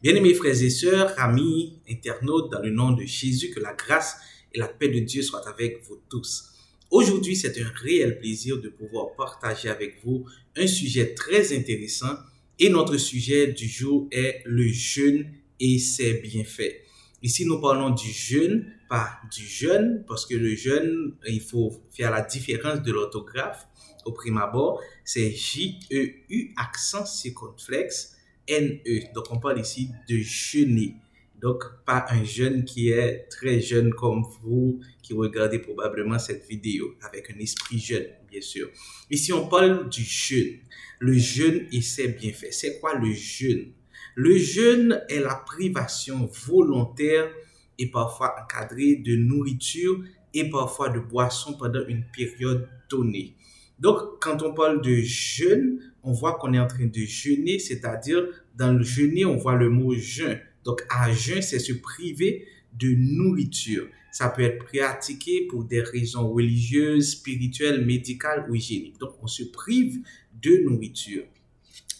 Bien-aimés frères et sœurs, amis, internautes, dans le nom de Jésus, que la grâce et la paix de Dieu soient avec vous tous. Aujourd'hui, c'est un réel plaisir de pouvoir partager avec vous un sujet très intéressant et notre sujet du jour est le jeûne et ses bienfaits. Ici, nous parlons du jeûne, pas du jeûne, parce que le jeûne, il faut faire la différence de l'orthographe. Au prime abord, c'est J-E-U, accent circonflexe, N-E. Donc, on parle ici de jeûner. Donc, pas un jeune qui est très jeune comme vous, qui regardez probablement cette vidéo, avec un esprit jeune, bien sûr. Ici, on parle du jeûne. Le jeûne et ses bienfaits. C'est quoi le jeûne? Le jeûne est la privation volontaire et parfois encadrée de nourriture et parfois de boissons pendant une période donnée. Donc, quand on parle de jeûne, on voit qu'on est en train de jeûner, c'est-à-dire dans le jeûner, on voit le mot jeûne. Donc, à jeûne, c'est se priver de nourriture. Ça peut être pratiqué pour des raisons religieuses, spirituelles, médicales ou hygiéniques. Donc, on se prive de nourriture.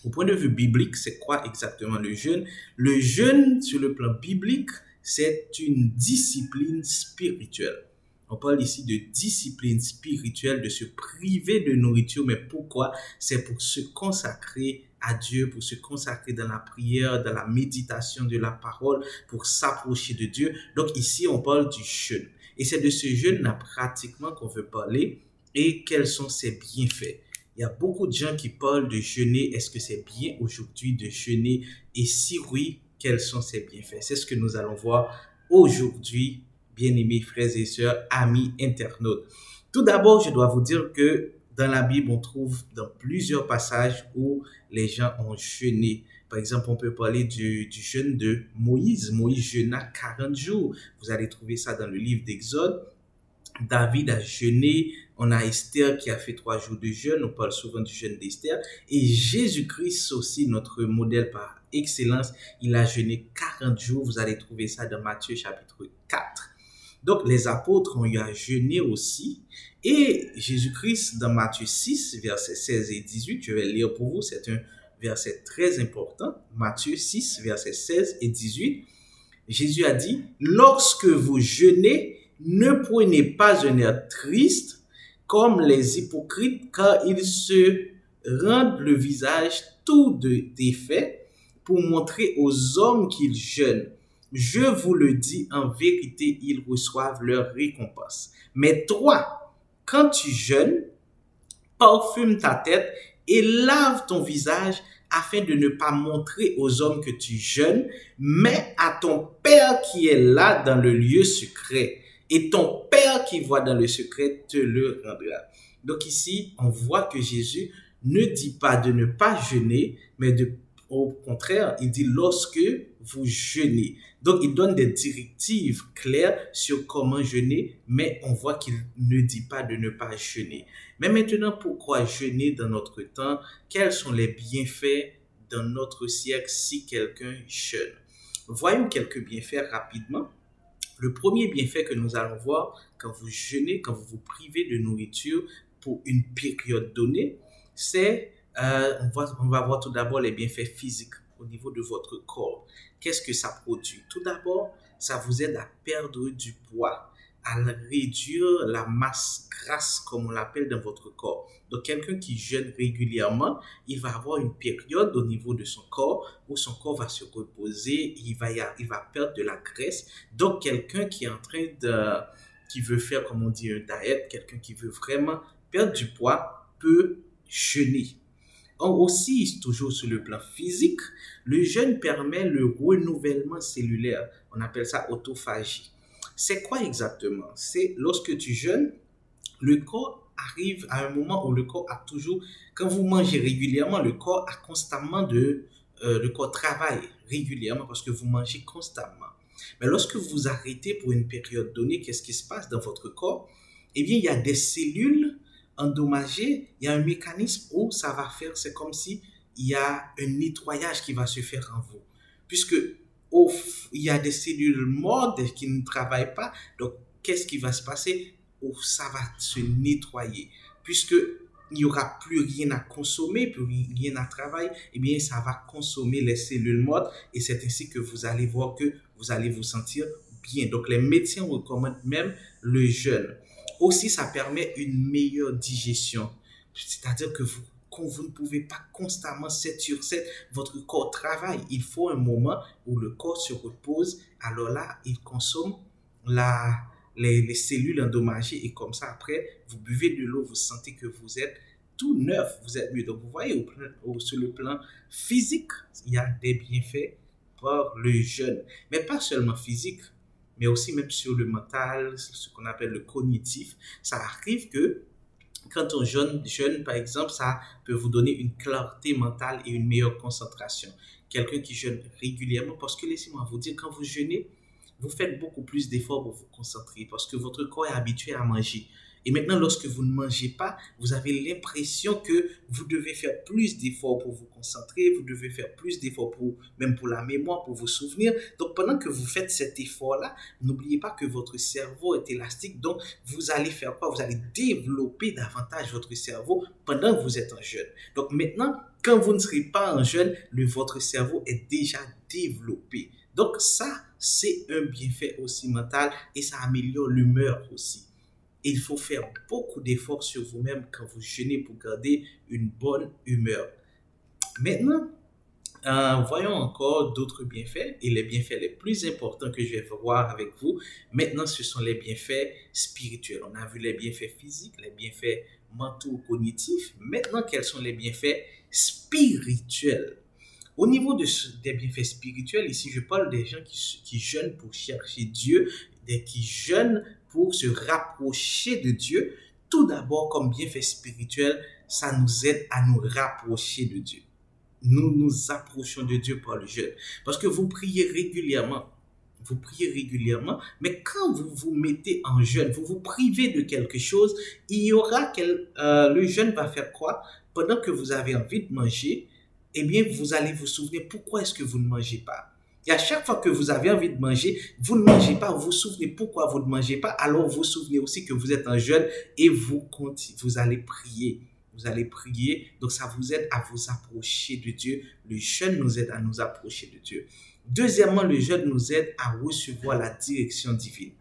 Au point de vue biblique, c'est quoi exactement le jeûne? Le jeûne, sur le plan biblique, c'est une discipline spirituelle. On parle ici de discipline spirituelle, de se priver de nourriture, mais pourquoi? C'est pour se consacrer à Dieu, pour se consacrer dans la prière, dans la méditation de la parole, pour s'approcher de Dieu. Donc ici, on parle du jeûne. Et c'est de ce jeûne-là pratiquement qu'on veut parler et quels sont ses bienfaits. Il y a beaucoup de gens qui parlent de jeûner. Est-ce que c'est bien aujourd'hui de jeûner? Et si oui, quels sont ses bienfaits? C'est ce que nous allons voir aujourd'hui, bien-aimés frères et sœurs, amis internautes. Tout d'abord, je dois vous dire que dans la Bible, on trouve dans plusieurs passages où les gens ont jeûné. Par exemple, on peut parler du jeûne de Moïse. Moïse jeûna 40 jours. Vous allez trouver ça dans le livre d'Exode. David a jeûné, on a Esther qui a fait 3 jours de jeûne, on parle souvent du jeûne d'Esther, et Jésus-Christ aussi, notre modèle par excellence, il a jeûné 40 jours, vous allez trouver ça dans Matthieu chapitre 4. Donc les apôtres ont eu à jeûner aussi, et Jésus-Christ dans Matthieu 6, versets 16 et 18, je vais le lire pour vous, c'est un verset très important, Matthieu 6, versets 16 et 18, Jésus a dit, lorsque vous jeûnez, ne prenez pas un air triste comme les hypocrites car ils se rendent le visage tout défait pour montrer aux hommes qu'ils jeûnent. Je vous le dis, en vérité, ils reçoivent leur récompense. Mais toi, quand tu jeûnes, parfume ta tête et lave ton visage afin de ne pas montrer aux hommes que tu jeûnes, mais à ton Père qui est là dans le lieu secret. Et ton Père qui voit dans le secret te le rendra. Donc ici, on voit que Jésus ne dit pas de ne pas jeûner, mais au contraire, il dit lorsque vous jeûnez. Donc, il donne des directives claires sur comment jeûner, mais on voit qu'il ne dit pas de ne pas jeûner. Mais maintenant, pourquoi jeûner dans notre temps? Quels sont les bienfaits dans notre siècle si quelqu'un jeûne? Voyons quelques bienfaits rapidement. Le premier bienfait que nous allons voir quand vous jeûnez, quand vous vous privez de nourriture pour une période donnée, c'est, on va voir tout d'abord les bienfaits physiques au niveau de votre corps. Qu'est-ce que ça produit? Tout d'abord, ça vous aide à perdre du poids, à réduire la masse grasse, comme on l'appelle dans votre corps. Donc, quelqu'un qui jeûne régulièrement, il va avoir une période au niveau de son corps où son corps va se reposer, il va perdre de la graisse. Donc, quelqu'un qui est en train qui veut faire, comme on dit, un diet, quelqu'un qui veut vraiment perdre du poids peut jeûner. Aussi, toujours sur le plan physique, le jeûne permet le renouvellement cellulaire. On appelle ça autophagie. C'est quoi exactement? C'est lorsque tu jeûnes, le corps arrive à un moment où le corps a toujours, quand vous mangez régulièrement, le corps a constamment le corps travaille régulièrement parce que vous mangez constamment. Mais lorsque vous arrêtez pour une période donnée, qu'est-ce qui se passe dans votre corps? Eh bien, il y a des cellules endommagées, il y a un mécanisme où ça va faire, c'est comme si il y a un nettoyage qui va se faire en vous. Puisque il y a des cellules mortes qui ne travaillent pas, donc qu'est-ce qui va se passer? Ça va se nettoyer. Puisque il n'y aura plus rien à consommer, plus rien à travailler, eh bien, ça va consommer les cellules mortes et c'est ainsi que vous allez voir que vous allez vous sentir bien. Donc, les médecins recommandent même le jeûne. Aussi, ça permet une meilleure digestion. C'est-à-dire que quand vous ne pouvez pas constamment 7 sur 7, votre corps travaille. Il faut un moment où le corps se repose. Alors là, il consomme les cellules endommagées et comme ça, après, vous buvez de l'eau, vous sentez que vous êtes tout neuf, vous êtes mieux. Donc, vous voyez, sur le plan physique, il y a des bienfaits par le jeûne. Mais pas seulement physique, mais aussi même sur le mental, ce qu'on appelle le cognitif. Ça arrive que quand on jeûne, par exemple, ça peut vous donner une clarté mentale et une meilleure concentration. Quelqu'un qui jeûne régulièrement, parce que laissez-moi vous dire, quand vous jeûnez, vous faites beaucoup plus d'efforts pour vous concentrer parce que votre corps est habitué à manger. Et maintenant, lorsque vous ne mangez pas, vous avez l'impression que vous devez faire plus d'efforts pour vous concentrer, vous devez faire plus d'efforts même pour la mémoire, pour vous souvenir. Donc, pendant que vous faites cet effort-là, n'oubliez pas que votre cerveau est élastique. Donc, vous allez faire quoi? Vous allez développer davantage votre cerveau pendant que vous êtes en jeûne. Donc, maintenant, quand vous ne serez pas en jeûne, votre cerveau est déjà développé. Donc, ça, c'est un bienfait aussi mental et ça améliore l'humeur aussi. Il faut faire beaucoup d'efforts sur vous-même quand vous jeûnez pour garder une bonne humeur. Maintenant, voyons encore d'autres bienfaits et les bienfaits les plus importants que je vais voir avec vous. Maintenant, ce sont les bienfaits spirituels. On a vu les bienfaits physiques, les bienfaits mentaux, cognitifs. Maintenant, quels sont les bienfaits spirituels? Au niveau des bienfaits spirituels, ici, je parle des gens qui jeûnent pour chercher Dieu, qui jeûnent pour se rapprocher de Dieu. Tout d'abord, comme bienfait spirituel, ça nous aide à nous rapprocher de Dieu. Nous nous approchons de Dieu par le jeûne. Parce que vous priez régulièrement, mais quand vous vous mettez en jeûne, vous vous privez de quelque chose, le jeûne va faire quoi? Pendant que vous avez envie de manger, eh bien, vous allez vous souvenir pourquoi est-ce que vous ne mangez pas. Et à chaque fois que vous avez envie de manger, vous ne mangez pas, vous vous souvenez pourquoi vous ne mangez pas, alors vous vous souvenez aussi que vous êtes en jeûne et vous allez prier. Vous allez prier, donc ça vous aide à vous approcher de Dieu. Le jeûne nous aide à nous approcher de Dieu. Deuxièmement, le jeûne nous aide à recevoir la direction divine.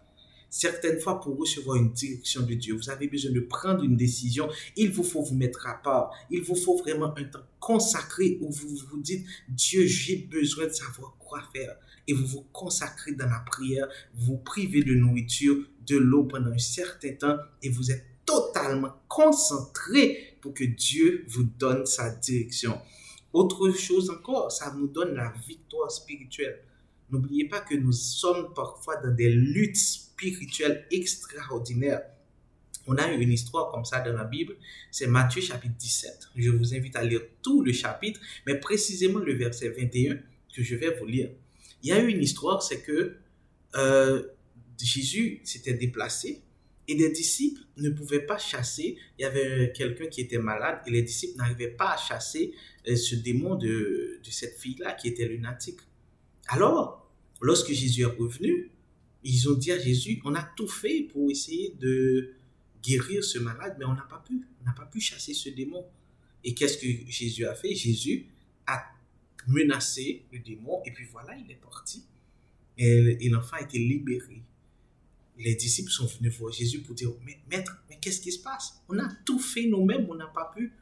Certaines fois, pour recevoir une direction de Dieu, vous avez besoin de prendre une décision. Il vous faut vous mettre à part. Il vous faut vraiment un temps consacré où vous vous dites, Dieu, j'ai besoin de savoir quoi faire. Et vous vous consacrez dans la prière, vous vous privez de nourriture, de l'eau pendant un certain temps et vous êtes totalement concentré pour que Dieu vous donne sa direction. Autre chose encore, ça nous donne la victoire spirituelle. N'oubliez pas que nous sommes parfois dans des luttes spirituelles extraordinaires. On a eu une histoire comme ça dans la Bible, c'est Matthieu chapitre 17. Je vous invite à lire tout le chapitre, mais précisément le verset 21 que je vais vous lire. Il y a eu une histoire, c'est que Jésus s'était déplacé et les disciples ne pouvaient pas chasser. Il y avait quelqu'un qui était malade et les disciples n'arrivaient pas à chasser ce démon de cette fille-là qui était lunatique. Alors, lorsque Jésus est revenu, ils ont dit à Jésus, on a tout fait pour essayer de guérir ce malade, mais on n'a pas pu. On n'a pas pu chasser ce démon. Et qu'est-ce que Jésus a fait? Jésus a menacé le démon et puis voilà, il est parti. Et l'enfant a été libéré. Les disciples sont venus voir Jésus pour dire, mais maître, mais qu'est-ce qui se passe? On a tout fait nous-mêmes, on n'a pas pu.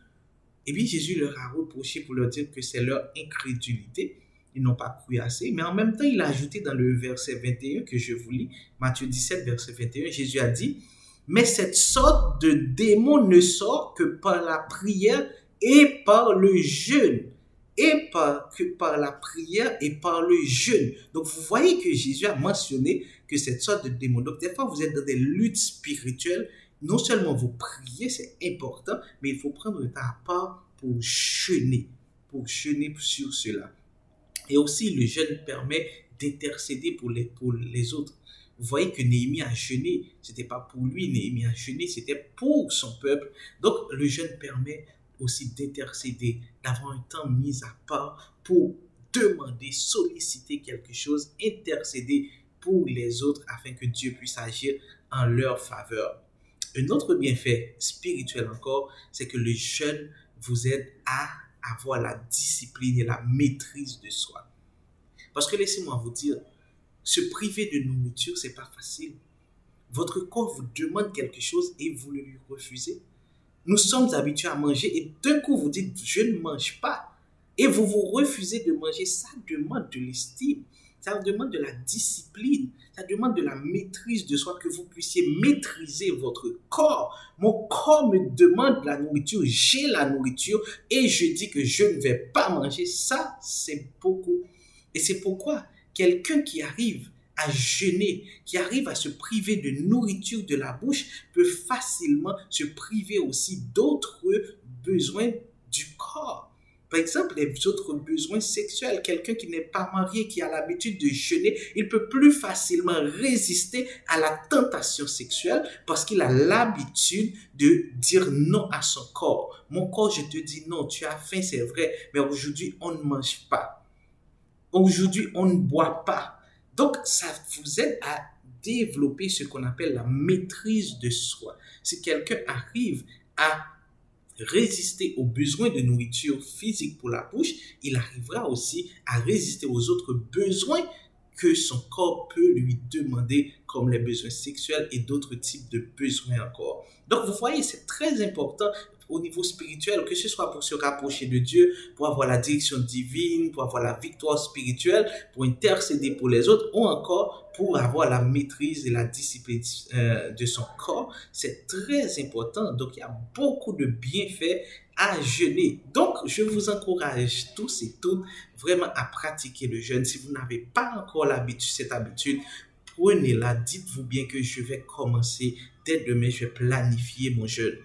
Et puis Jésus leur a reproché pour leur dire que c'est leur incrédulité. Ils n'ont pas cru assez. Mais en même temps, il a ajouté dans le verset 21 que je vous lis, Matthieu 17, verset 21, Jésus a dit, mais cette sorte de démon ne sort que par la prière et par le jeûne. Que par la prière et par le jeûne. Donc, vous voyez que Jésus a mentionné que cette sorte de démon. Donc, des fois, vous êtes dans des luttes spirituelles. Non seulement vous priez, c'est important, mais il faut prendre le temps à part pour jeûner sur cela. Et aussi, le jeûne permet d'intercéder pour les autres. Vous voyez que Néhémie a jeûné. C'était pas pour lui, Néhémie a jeûné, c'était pour son peuple. Donc, le jeûne permet aussi d'intercéder, d'avoir un temps mis à part pour demander, solliciter quelque chose, intercéder pour les autres afin que Dieu puisse agir en leur faveur. Un autre bienfait spirituel encore, c'est que le jeûne vous aide à avoir la discipline et la maîtrise de soi. Parce que laissez-moi vous dire, se priver de nourriture, c'est pas facile. Votre corps vous demande quelque chose et vous le lui refusez. Nous sommes habitués à manger et d'un coup vous dites je ne mange pas et vous vous refusez de manger. Ça demande de l'estime, ça demande de la discipline, ça demande de la maîtrise de soi, que vous puissiez maîtriser votre corps. Mon corps me demande de la nourriture, j'ai la nourriture et je dis que je ne vais pas manger. Ça, c'est beaucoup. Et c'est pourquoi quelqu'un qui arrive à jeûner, qui arrive à se priver de nourriture de la bouche, peut facilement se priver aussi d'autres besoins du corps. Par exemple, les autres besoins sexuels. Quelqu'un qui n'est pas marié, qui a l'habitude de jeûner, il peut plus facilement résister à la tentation sexuelle parce qu'il a l'habitude de dire non à son corps. Mon corps, je te dis non, tu as faim, c'est vrai, mais aujourd'hui, on ne mange pas. Aujourd'hui, on ne boit pas. Donc, ça vous aide à développer ce qu'on appelle la maîtrise de soi. Si quelqu'un arrive à résister aux besoins de nourriture physique pour la bouche, il arrivera aussi à résister aux autres besoins que son corps peut lui demander, comme les besoins sexuels et d'autres types de besoins encore. Donc, vous voyez, c'est très important au niveau spirituel, que ce soit pour se rapprocher de Dieu, pour avoir la direction divine, pour avoir la victoire spirituelle, pour intercéder pour les autres, ou encore pour avoir la maîtrise et la discipline de son corps. C'est très important. Donc, il y a beaucoup de bienfaits à jeûner. Donc, je vous encourage tous et toutes vraiment à pratiquer le jeûne. Si vous n'avez pas encore cette habitude, prenez-la. Dites-vous bien que je vais commencer dès demain, je vais planifier mon jeûne.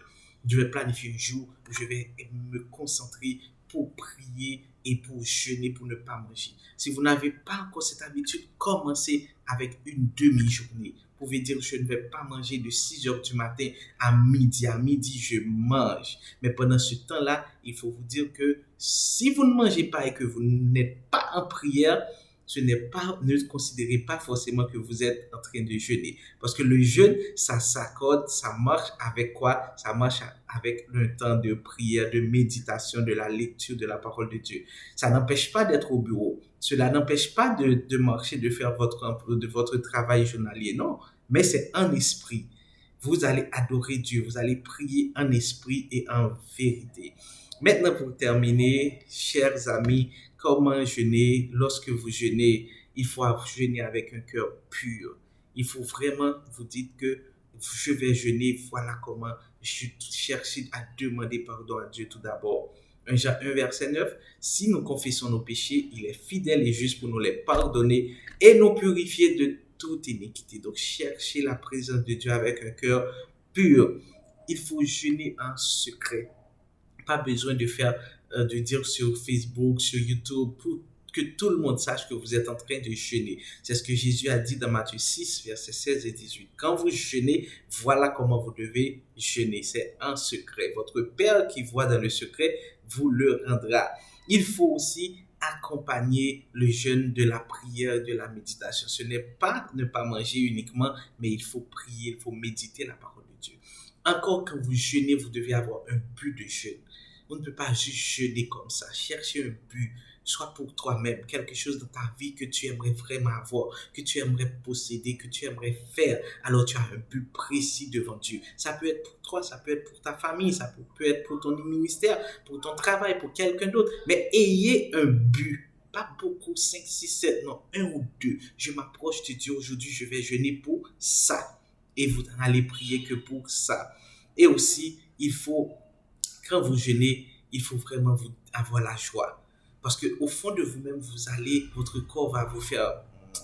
Je vais planifier un jour où je vais me concentrer pour prier et pour jeûner, pour ne pas manger. Si vous n'avez pas encore cette habitude, commencez avec une demi-journée. Vous pouvez dire, je ne vais pas manger de 6 heures du matin à midi. À midi, je mange. Mais pendant ce temps-là, il faut vous dire que si vous ne mangez pas et que vous n'êtes pas en prière, ne considérez pas forcément que vous êtes en train de jeûner. Parce que le jeûne, ça s'accorde, ça marche avec quoi? Ça marche avec le temps de prière, de méditation, de la lecture de la parole de Dieu. Ça n'empêche pas d'être au bureau. Cela n'empêche pas de marcher, de faire votre travail journalier. Non, mais c'est en esprit. Vous allez adorer Dieu, vous allez prier en esprit et en vérité. Maintenant, pour terminer, chers amis, comment jeûner? Lorsque vous jeûnez, il faut jeûner avec un cœur pur. Il faut vraiment vous dire que je vais jeûner, voilà comment je cherche à demander pardon à Dieu tout d'abord. 1 Jean 1, verset 9, si nous confessons nos péchés, il est fidèle et juste pour nous les pardonner et nous purifier de toute iniquité. Donc, cherchez la présence de Dieu avec un cœur pur. Il faut jeûner en secret. Pas besoin de dire sur Facebook, sur YouTube, pour que tout le monde sache que vous êtes en train de jeûner. C'est ce que Jésus a dit dans Matthieu 6, versets 16 et 18. Quand vous jeûnez, voilà comment vous devez jeûner. C'est en secret. Votre Père qui voit dans le secret vous le rendra. Il faut aussi accompagner le jeûne de la prière, de la méditation. Ce n'est pas ne pas manger uniquement, mais il faut prier, il faut méditer la parole de Dieu. Encore quand vous jeûnez, vous devez avoir un but de jeûne. On ne peut pas juste jeûner comme ça. Cherchez un but, soit pour toi-même, quelque chose dans ta vie que tu aimerais vraiment avoir, que tu aimerais posséder, que tu aimerais faire. Alors tu as un but précis devant Dieu. Ça peut être pour toi, ça peut être pour ta famille, ça peut être pour ton ministère, pour ton travail, pour quelqu'un d'autre. Mais ayez un but. Pas beaucoup, 5, 6, 7, non, un ou deux. Je m'approche de Dieu aujourd'hui, je vais jeûner pour ça. Et vous n'allez prier que pour ça. Et aussi, quand vous jeûnez, il faut vraiment avoir la joie. Parce qu'au fond de vous-même, votre corps va vous faire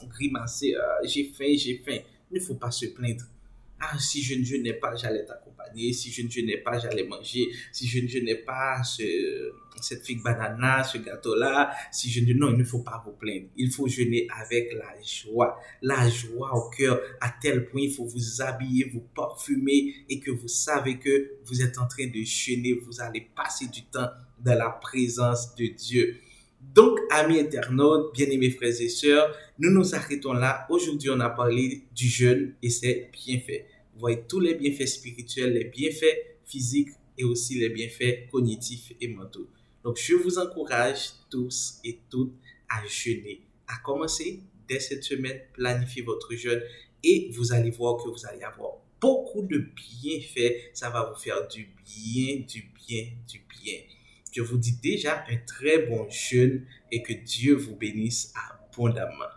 grimacer. J'ai faim, j'ai faim. Il ne faut pas se plaindre. Ah, si je ne jeûnais pas, j'allais t'accompagner. Si je ne jeûnais pas, j'allais manger. Si je ne jeûnais pas, cette figue banana, ce gâteau-là. Non, il ne faut pas vous plaindre. Il faut jeûner avec la joie. La joie au cœur, à tel point il faut vous habiller, vous parfumer et que vous savez que vous êtes en train de jeûner. Vous allez passer du temps dans la présence de Dieu. Donc, amis internautes, bien-aimés frères et sœurs, nous nous arrêtons là. Aujourd'hui, on a parlé du jeûne et c'est bien fait. vous voyez tous les bienfaits spirituels, les bienfaits physiques et aussi les bienfaits cognitifs et mentaux. Donc, je vous encourage tous et toutes à jeûner, à commencer dès cette semaine, planifiez votre jeûne et vous allez voir que vous allez avoir beaucoup de bienfaits. Ça va vous faire du bien, du bien, du bien. Je vous dis déjà un très bon jeûne et que Dieu vous bénisse abondamment.